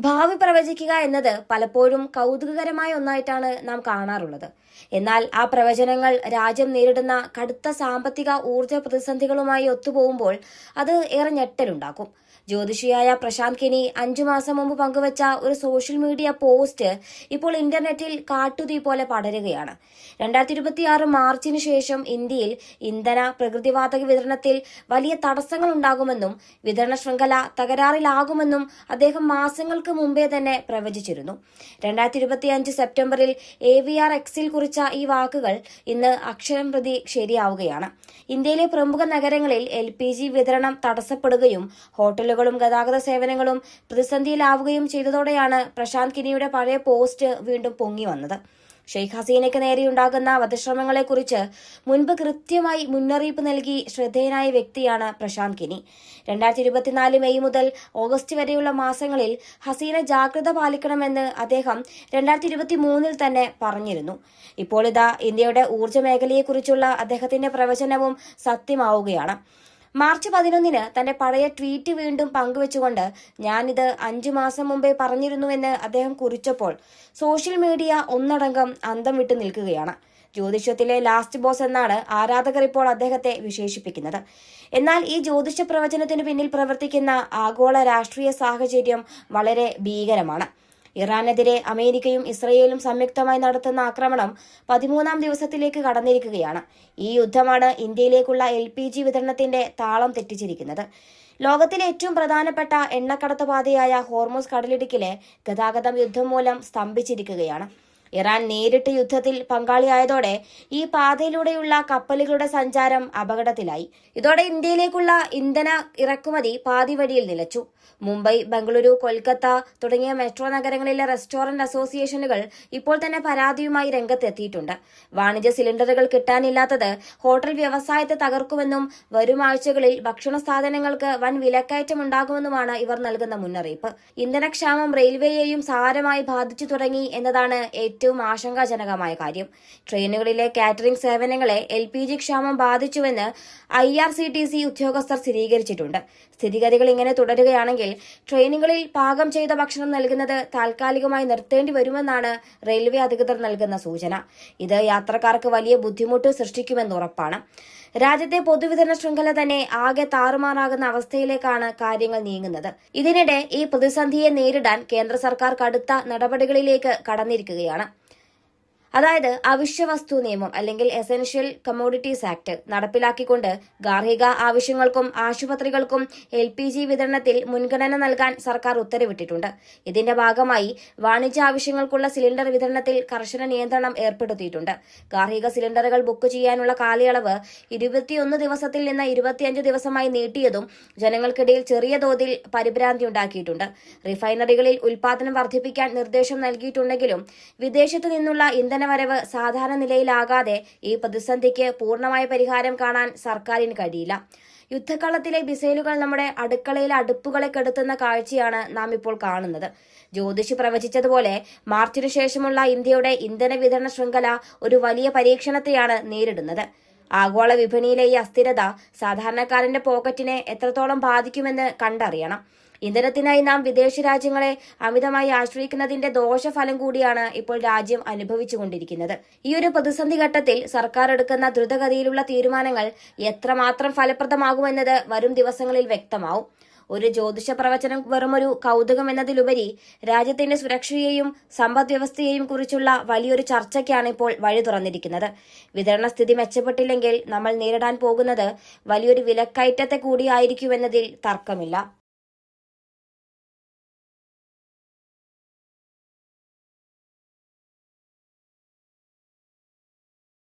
ഭാവി പ്രവചിക്കുക എന്നത് പലപ്പോഴും കൗതുകകരമായ ഒന്നായിട്ടാണ് നാം കാണാറുള്ളത്. എന്നാൽ ആ പ്രവചനങ്ങൾ രാജ്യം നേരിടുന്ന കടുത്ത സാമ്പത്തിക ഊർജ്ജ പ്രതിസന്ധികളുമായി ഒത്തുപോകുമ്പോൾ അത് ഏറെ ഞെട്ടലുണ്ടാക്കും. ജ്യോതിഷിയായ പ്രശാന്ത് കിനി 5 മാസം മുമ്പ് പങ്കുവച്ച ഒരു സോഷ്യൽ മീഡിയ പോസ്റ്റ് ഇപ്പോൾ ഇന്റർനെറ്റിൽ കാട്ടുതീ പോലെ പടരുകയാണ്. 2026 മാർച്ചിന് ശേഷം ഇന്ത്യയിൽ ഇന്ധന പ്രകൃതിവാതക വിതരണത്തിൽ വലിയ തടസ്സങ്ങൾ ഉണ്ടാകുമെന്നും വിതരണ ശൃംഖല തകരാറിലാകുമെന്നും അദ്ദേഹം മാസങ്ങൾക്ക് മുമ്പേ തന്നെ പ്രവചിച്ചിരുന്നു. 2025 സെപ്റ്റംബറിൽ AVR Xൽ കുറിച്ച ഈ വാക്കുകൾ ഇന്ന് അക്ഷരം പ്രതി ശരിയാവുകയാണ്. ഇന്ത്യയിലെ പ്രമുഖ നഗരങ്ങളിൽ LPG വിതരണം തടസ്സപ്പെടുകയും ഹോട്ടലുകളും ഗതാഗത സേവനങ്ങളും പ്രതിസന്ധിയിലാവുകയും ചെയ്തതോടെയാണ് പ്രശാന്ത് കിനിയുടെ പഴയ പോസ്റ്റ് വീണ്ടും പൊങ്ങി വന്നത്. ഷെയ്ഖ് ഹസീനയ്ക്ക് നേരെയുണ്ടാകുന്ന വധശ്രമങ്ങളെക്കുറിച്ച് മുൻപ് കൃത്യമായി മുന്നറിയിപ്പ് നൽകി ശ്രദ്ധേയനായ വ്യക്തിയാണ് പ്രശാന്ത് കിനി. 2024 മെയ് മുതൽ ഓഗസ്റ്റ് വരെയുള്ള മാസങ്ങളിൽ ഹസീന ജാഗ്രത പാലിക്കണമെന്ന് അദ്ദേഹം 2023 തന്നെ പറഞ്ഞിരുന്നു. ഇപ്പോൾ ഇതാ ഇന്ത്യയുടെ ഊർജ്ജ മേഖലയെക്കുറിച്ചുള്ള അദ്ദേഹത്തിന്റെ പ്രവചനവും സത്യമാവുകയാണ്. മാർച്ച് 11 തന്റെ പഴയ ട്വീറ്റ് വീണ്ടും പങ്കുവച്ചുകൊണ്ട് ഞാനിത് 5 മാസം മുമ്പേ പറഞ്ഞിരുന്നുവെന്ന് അദ്ദേഹം കുറിച്ചപ്പോൾ സോഷ്യൽ മീഡിയ ഒന്നടങ്കം അന്തം വിട്ടു നിൽക്കുകയാണ്. ജ്യോതിഷത്തിലെ ലാസ്റ്റ് ബോസ് എന്നാണ് ആരാധകർ ഇപ്പോൾ അദ്ദേഹത്തെ വിശേഷിപ്പിക്കുന്നത്. എന്നാൽ ഈ ജ്യോതിഷ പ്രവചനത്തിന് പിന്നിൽ പ്രവർത്തിക്കുന്ന ആഗോള രാഷ്ട്രീയ സാഹചര്യം വളരെ ഭീകരമാണ്. ഇറാനെതിരെ അമേരിക്കയും ഇസ്രയേലും സംയുക്തമായി നടത്തുന്ന ആക്രമണം 13ാം ദിവസത്തിലേക്ക് കടന്നിരിക്കുകയാണ്. ഈ യുദ്ധമാണ് ഇന്ത്യയിലേക്കുള്ള LPG വിതരണത്തിന്റെ താളം തെറ്റിച്ചിരിക്കുന്നത്. ലോകത്തിലെ ഏറ്റവും പ്രധാനപ്പെട്ട എണ്ണക്കടത്ത് പാതയായ ഹോർമുസ് കടലിടുക്കിലെ ഗതാഗതം യുദ്ധം മൂലം സ്തംഭിച്ചിരിക്കുകയാണ്. ഇറാൻ നേരിട്ട് യുദ്ധത്തിൽ പങ്കാളിയായതോടെ ഈ പാതയിലൂടെയുള്ള കപ്പലുകളുടെ സഞ്ചാരം അപകടത്തിലായി. ഇതോടെ ഇന്ത്യയിലേക്കുള്ള ഇന്ധന ഇറക്കുമതി പാതി വഴിയിൽ നിലച്ചു. മുംബൈ, ബംഗളൂരു, കൊൽക്കത്ത തുടങ്ങിയ മെട്രോ നഗരങ്ങളിലെ റെസ്റ്റോറന്റ് അസോസിയേഷനുകൾ ഇപ്പോൾ തന്നെ പരാതിയുമായി രംഗത്തെത്തിയിട്ടുണ്ട്. വാണിജ്യ സിലിണ്ടറുകൾ കിട്ടാനില്ലാത്തത് ഹോട്ടൽ വ്യവസായത്തെ തകർക്കുമെന്നും വരും ആഴ്ചകളിൽ ഭക്ഷണ സാധനങ്ങൾക്ക് വൻ വിലക്കയറ്റം ഉണ്ടാകുമെന്നുമാണ് ഇവർ നൽകുന്ന മുന്നറിയിപ്പ്. ഇന്ധനക്ഷാമം റെയിൽവേയെയും സാരമായി ബാധിച്ചു തുടങ്ങി എന്നതാണ് ഏറ്റവും ആശങ്കാജനകമായ കാര്യം. ട്രെയിനുകളിലെ കാറ്ററിംഗ് സേവനങ്ങളെ LPG ക്ഷാമം ബാധിച്ചുവെന്ന് IRCTC ഉദ്യോഗസ്ഥർ സ്ഥിരീകരിച്ചിട്ടുണ്ട്. സ്ഥിതിഗതികൾ ഇങ്ങനെ തുടരുകയാണെങ്കിൽ ട്രെയിനുകളിൽ പാകം ചെയ്ത ഭക്ഷണം നൽകുന്നത് താൽക്കാലികമായി നിർത്തേണ്ടി വരുമെന്നാണ് റെയിൽവേ അധികൃതർ നൽകുന്ന സൂചന. ഇത് യാത്രക്കാർക്ക് വലിയ ബുദ്ധിമുട്ട് സൃഷ്ടിക്കുമെന്ന് ഉറപ്പാണ്. രാജ്യത്തെ പൊതുവിതരണ ശൃംഖല തന്നെ ആകെ താറുമാറാകുന്ന അവസ്ഥയിലേക്കാണ് കാര്യങ്ങൾ നീങ്ങുന്നത്. ഇതിനിടെ ഈ പ്രതിസന്ധിയെ നേരിടാൻ കേന്ദ്ര സർക്കാർ കടുത്ത നടപടികളിലേക്ക് കടന്നിരിക്കുകയാണ്. അതായത് അവശ്യവസ്തു നിയമം അല്ലെങ്കിൽ എസൻഷ്യൽ കമ്മോഡിറ്റീസ് ആക്ട് നടപ്പിലാക്കിക്കൊണ്ട് ഗാർഹിക ആവശ്യങ്ങൾക്കും ആശുപത്രികൾക്കും LPG വിതരണത്തിൽ മുൻഗണന നൽകാൻ സർക്കാർ ഉത്തരവിട്ടിട്ടുണ്ട്. ഇതിന്റെ ഭാഗമായി വാണിജ്യ ആവശ്യങ്ങൾക്കുള്ള സിലിണ്ടർ വിതരണത്തിൽ കർശന നിയന്ത്രണം ഏർപ്പെടുത്തിയിട്ടുണ്ട്. ഗാർഹിക സിലിണ്ടറുകൾ ബുക്ക് ചെയ്യാനുള്ള കാലയളവ് 21 ദിവസത്തിൽ നിന്ന് 25 ദിവസമായി നീട്ടിയതും ജനങ്ങൾക്കിടയിൽ ചെറിയ തോതിൽ പരിഭ്രാന്തി ഉണ്ടാക്കിയിട്ടുണ്ട്. റിഫൈനറികളിൽ ഉൽപാദനം വർദ്ധിപ്പിക്കാൻ നിർദ്ദേശം നൽകിയിട്ടുണ്ടെങ്കിലും വിദേശത്തു നിന്നുള്ള വരവ് സാധാരണ നിലയിലാകാതെ ഈ പ്രതിസന്ധിക്ക് പൂർണ്ണമായ പരിഹാരം കാണാൻ സർക്കാരിന് കഴിയില്ല. യുദ്ധക്കളത്തിലെ മിസൈലുകൾ നമ്മുടെ അടുക്കളയിലെ അടുപ്പുകളെ കെടുത്തുന്ന കാഴ്ചയാണ് നാം ഇപ്പോൾ കാണുന്നത്. ജ്യോതിഷി പ്രവചിച്ചതുപോലെ മാർച്ചിനു ശേഷമുള്ള ഇന്ത്യയുടെ ഇന്ധന വിതരണ ശൃംഖല ഒരു വലിയ പരീക്ഷണത്തെയാണ് നേരിടുന്നത്. ആഗോള വിപണിയിലെ ഈ അസ്ഥിരത സാധാരണക്കാരന്റെ പോക്കറ്റിനെ എത്രത്തോളം ബാധിക്കുമെന്ന് കണ്ടറിയണം. ഇന്ധനത്തിനായി നാം വിദേശ രാജ്യങ്ങളെ അമിതമായി ആശ്രയിക്കുന്നതിന്റെ ദോഷഫലം കൂടിയാണ് ഇപ്പോൾ രാജ്യം അനുഭവിച്ചുകൊണ്ടിരിക്കുന്നത്. ഈ ഒരു പ്രതിസന്ധി ഘട്ടത്തിൽ സർക്കാർ എടുക്കുന്ന ദ്രുതഗതിയിലുള്ള തീരുമാനങ്ങൾ എത്രമാത്രം ഫലപ്രദമാകുമെന്നത് വരും ദിവസങ്ങളിൽ വ്യക്തമാവും. ഒരു ജ്യോതിഷ പ്രവചനം വെറുമൊരു കൗതുകം എന്നതിലുപരി രാജ്യത്തിന്റെ സുരക്ഷയെയും സമ്പദ് വ്യവസ്ഥയെയും കുറിച്ചുള്ള വലിയൊരു ചർച്ചയ്ക്കാണ് ഇപ്പോൾ വഴി തുറന്നിരിക്കുന്നത്. വിതരണ സ്ഥിതി മെച്ചപ്പെട്ടില്ലെങ്കിൽ നമ്മൾ നേരിടാൻ പോകുന്നത് വലിയൊരു വിലക്കയറ്റത്തെ കൂടിയായിരിക്കുമെന്നതിൽ തർക്കമില്ല.